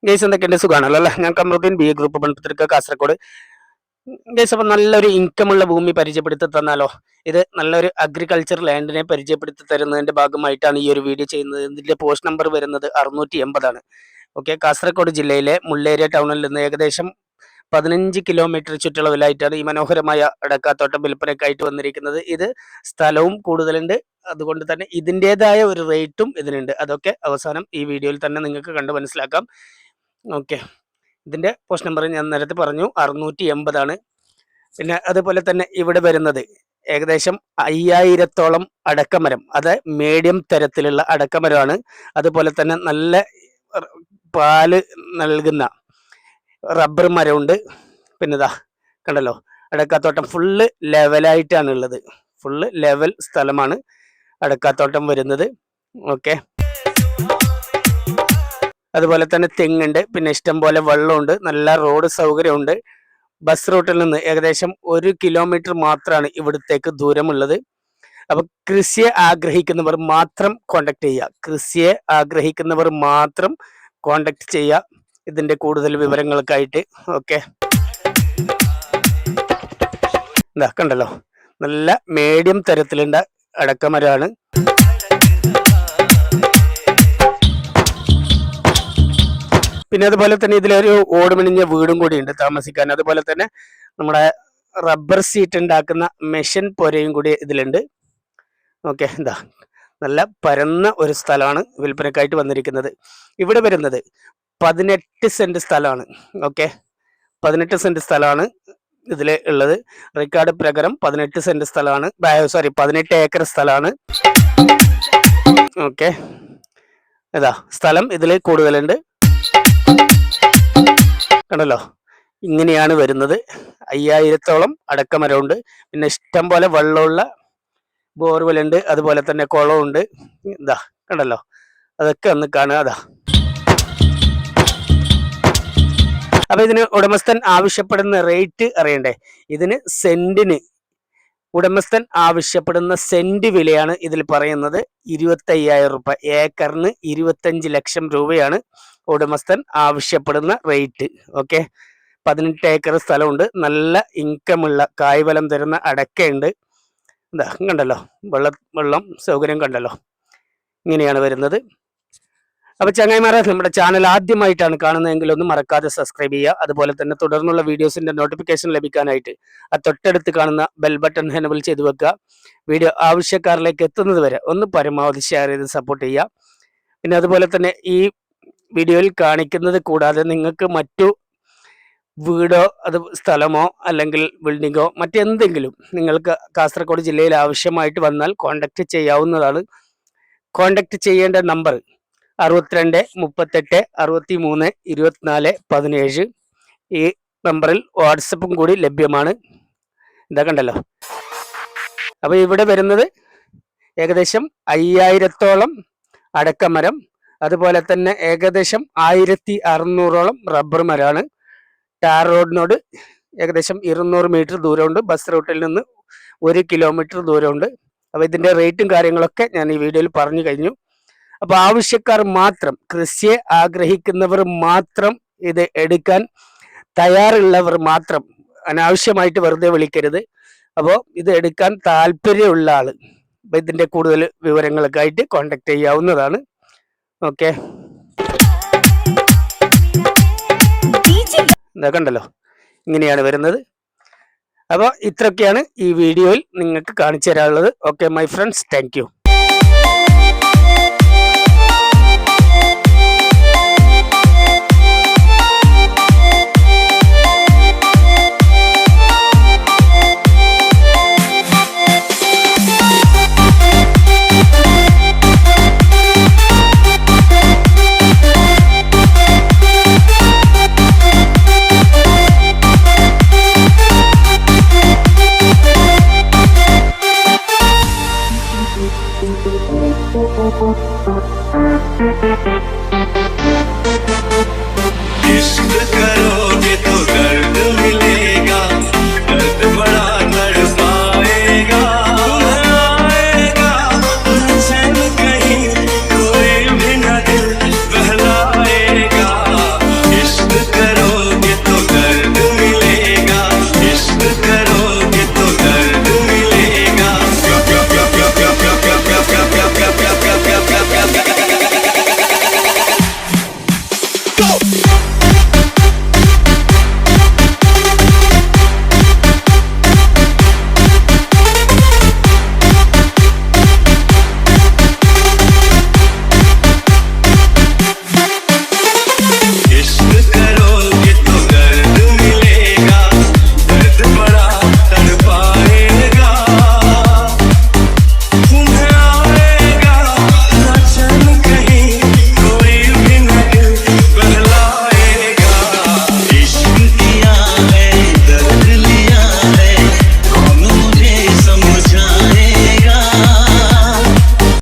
Guys എന്തൊക്കെയുണ്ട് സുഖമാണല്ലോ അല്ലേ? ഞാൻ കമറുദ്ദീൻ ബി എ ഗ്രൂപ്പ് പണിത്തിരിക്ക കാസർഗോഡ്. ഗൈസ് അപ്പം നല്ലൊരു ഇൻകമുള്ള ഭൂമി പരിചയപ്പെടുത്തി തന്നാലോ? ഇത് നല്ലൊരു അഗ്രികൾച്ചർ ലാൻഡിനെ പരിചയപ്പെടുത്തി തരുന്നതിന്റെ ഭാഗമായിട്ടാണ് ഈ ഒരു വീഡിയോ ചെയ്യുന്നത്. ഇതിന്റെ പോസ്റ്റ് നമ്പർ വരുന്നത് 680 ഓക്കെ. കാസർഗോഡ് ജില്ലയിലെ മുള്ളേരിയ ടൗണിൽ നിന്ന് ഏകദേശം 15 കിലോമീറ്റർ ചുറ്റളവിലായിട്ടാണ് ഈ മനോഹരമായ അടക്കാത്തോട്ടം വിൽപ്പനയ്ക്കായിട്ട് വന്നിരിക്കുന്നത്. ഇത് സ്ഥലവും കൂടുതലുണ്ട്, അതുകൊണ്ട് തന്നെ ഇതിൻ്റെതായ ഒരു റേറ്റും ഇതിനുണ്ട്. അതൊക്കെ അവസാനം ഈ വീഡിയോയിൽ തന്നെ നിങ്ങൾക്ക് കണ്ട് മനസ്സിലാക്കാം. ഓക്കെ, ഇതിന്റെ പോസ്റ്റ് നമ്പർ ഞാൻ നേരത്തെ പറഞ്ഞു 680. പിന്നെ അതുപോലെ തന്നെ ഇവിടെ വരുന്നത് ഏകദേശം 5000-ഓളം അടക്കമരം, അത് മീഡിയം തരത്തിലുള്ള അടക്കമരമാണ്. അതുപോലെ തന്നെ നല്ല പാല് നൽകുന്ന റബ്ബർ മരമുണ്ട്. പിന്നെ ഇതാ കണ്ടല്ലോ, അടക്കാത്തോട്ടം ഫുള്ള് ലെവലായിട്ടാണ് ഉള്ളത്. ഫുള്ള് ലെവൽ സ്ഥലമാണ് അടക്കാത്തോട്ടം വരുന്നത്. ഓക്കെ, അതുപോലെ തന്നെ തെങ്ങുണ്ട്. പിന്നെ ഇഷ്ടം പോലെ വെള്ളമുണ്ട്, നല്ല റോഡ് സൗകര്യമുണ്ട്. ബസ് റൂട്ടിൽ നിന്ന് ഏകദേശം 1 കിലോമീറ്റർ മാത്രമാണ് ഇവിടത്തേക്ക് ദൂരമുള്ളത്. അപ്പൊ കൃഷിയെ ആഗ്രഹിക്കുന്നവർ മാത്രം കോണ്ടാക്ട് ചെയ്യുക. കൃഷിയെ ആഗ്രഹിക്കുന്നവർ മാത്രം കോണ്ടാക്ട് ചെയ്യുക ഇതിന്റെ കൂടുതൽ വിവരങ്ങൾക്കായിട്ട്. ഓക്കെ, എന്താ കണ്ടല്ലോ, നല്ല മീഡിയം തരത്തിലുള്ള അടക്കമരമാണ്. പിന്നെ അതുപോലെ തന്നെ ഇതിലൊരു ഓടുമെണിഞ്ഞ വീടും കൂടി ഉണ്ട് താമസിക്കാൻ. അതുപോലെ തന്നെ നമ്മുടെ റബ്ബർ സീറ്റ് ഉണ്ടാക്കുന്ന മെഷീൻ പുരയും കൂടി ഇതിലുണ്ട്. ഓക്കെ, എന്താ നല്ല പരന്ന ഒരു സ്ഥലമാണ് വിൽപ്പനക്കായിട്ട് വന്നിരിക്കുന്നത്. ഇവിടെ വരുന്നത് 18 സെന്റ് സ്ഥലമാണ്. ഓക്കെ, 18 സെന്റ് സ്ഥലമാണ് ഇതിൽ ഉള്ളത്. റെക്കോർഡ് പ്രകാരം 18 സെന്റ് സ്ഥലമാണ്, 18 ഏക്കർ സ്ഥലമാണ്. ഓക്കെ, ഇതാ സ്ഥലം ഇതിൽ കൂടുതലുണ്ട്. കണ്ടല്ലോ, ഇങ്ങനെയാണ് വരുന്നത്. 5000-ഓളം അടക്കമരമുണ്ട്. പിന്നെ ഇഷ്ടം പോലെ വെള്ളമുള്ള ബോർവെൽ ഉണ്ട്, അതുപോലെ തന്നെ കുളമുണ്ട്. ഇതാ കണ്ടല്ലോ, അതൊക്കെ ഒന്ന് കാണുക. അതാ അപ്പൊ ഇതിന് ഉടമസ്ഥൻ ആവശ്യപ്പെടുന്ന റേറ്റ് അറിയണ്ടേ? ഇതിന് സെന്റിന് ഉടമസ്ഥൻ ആവശ്യപ്പെടുന്ന സെന്റ് വിലയാണ് ഇതിൽ പറയുന്നത് 25,000 രൂപ. ഏക്കറിന് 25 ലക്ഷം രൂപയാണ് ഉടമസ്ഥൻ ആവശ്യപ്പെടുന്ന റേറ്റ്. ഓക്കെ, 18 ഏക്കർ സ്ഥലമുണ്ട്. നല്ല ഇൻകമുള്ള കായ്ഫലം തരുന്ന അടക്കയുണ്ട്. എന്താ കണ്ടല്ലോ, വെള്ളം സൗകര്യം കണ്ടല്ലോ, ഇങ്ങനെയാണ് വരുന്നത്. അപ്പൊ ചങ്ങായിമാരെ, നമ്മുടെ ചാനൽ ആദ്യമായിട്ടാണ് കാണുന്നതെങ്കിൽ ഒന്ന് മറക്കാതെ സബ്സ്ക്രൈബ് ചെയ്യുക. അതുപോലെ തന്നെ തുടർന്നുള്ള വീഡിയോസിന്റെ നോട്ടിഫിക്കേഷൻ ലഭിക്കാനായിട്ട് ആ തൊട്ടടുത്ത് കാണുന്ന ബെൽ ബട്ടൺ എനേബിൾ ചെയ്ത് വെക്കുക. വീഡിയോ ആവശ്യക്കാരിലേക്ക് എത്തുന്നത് വരെ ഒന്ന് പരമാവധി ഷെയർ ചെയ്ത് സപ്പോർട്ട് ചെയ്യുക. പിന്നെ അതുപോലെ തന്നെ ഈ വീഡിയോയിൽ കാണിക്കുന്നത് കൂടാതെ നിങ്ങൾക്ക് മറ്റു വീടോ സ്ഥലമോ അല്ലെങ്കിൽ ബിൽഡിങ്ങോ മറ്റെന്തെങ്കിലും നിങ്ങൾക്ക് കാസർഗോഡ് ജില്ലയിൽ ആവശ്യമായിട്ട് വന്നാൽ കോണ്ടാക്ട് ചെയ്യാവുന്നതാണ്. കോണ്ടാക്ട് ചെയ്യേണ്ട നമ്പർ 62 38 63 24 17. ഈ നമ്പറിൽ വാട്സപ്പും കൂടി ലഭ്യമാണ്. ഇതാ കണ്ടല്ലോ, അപ്പൊ ഇവിടെ വരുന്നത് ഏകദേശം 5000-ഓളം അടക്കമരം, അതുപോലെ തന്നെ ഏകദേശം 1600-ഓളം റബ്ബർ മരമാണ്. ടാർ റോഡിനോട് ഏകദേശം 200 മീറ്റർ ദൂരമുണ്ട്. ബസ് റൂട്ടിൽ നിന്ന് 1 കിലോമീറ്റർ ദൂരമുണ്ട്. അപ്പൊ ഇതിന്റെ റേറ്റും കാര്യങ്ങളൊക്കെ ഞാൻ ഈ വീഡിയോയിൽ പറഞ്ഞു കഴിഞ്ഞു. അപ്പൊ ആവശ്യക്കാർ മാത്രം, കൃഷിയെ ആഗ്രഹിക്കുന്നവർ മാത്രം, ഇത് എടുക്കാൻ തയ്യാറുള്ളവർ മാത്രം, അനാവശ്യമായിട്ട് വെറുതെ വിളിക്കരുത്. അപ്പോൾ ഇത് എടുക്കാൻ താല്പര്യമുള്ള ആള് അപ്പൊ ഇതിന്റെ കൂടുതൽ വിവരങ്ങൾക്കായിട്ട് കോണ്ടാക്ട് ചെയ്യാവുന്നതാണ്. ഓക്കെ, എന്താ കണ്ടല്ലോ, ഇങ്ങനെയാണ് വരുന്നത്. അപ്പോൾ ഇത്രയൊക്കെയാണ് ഈ വീഡിയോയിൽ നിങ്ങൾക്ക് കാണിച്ചു തരാനുള്ളത്. Okay my friends, thank U.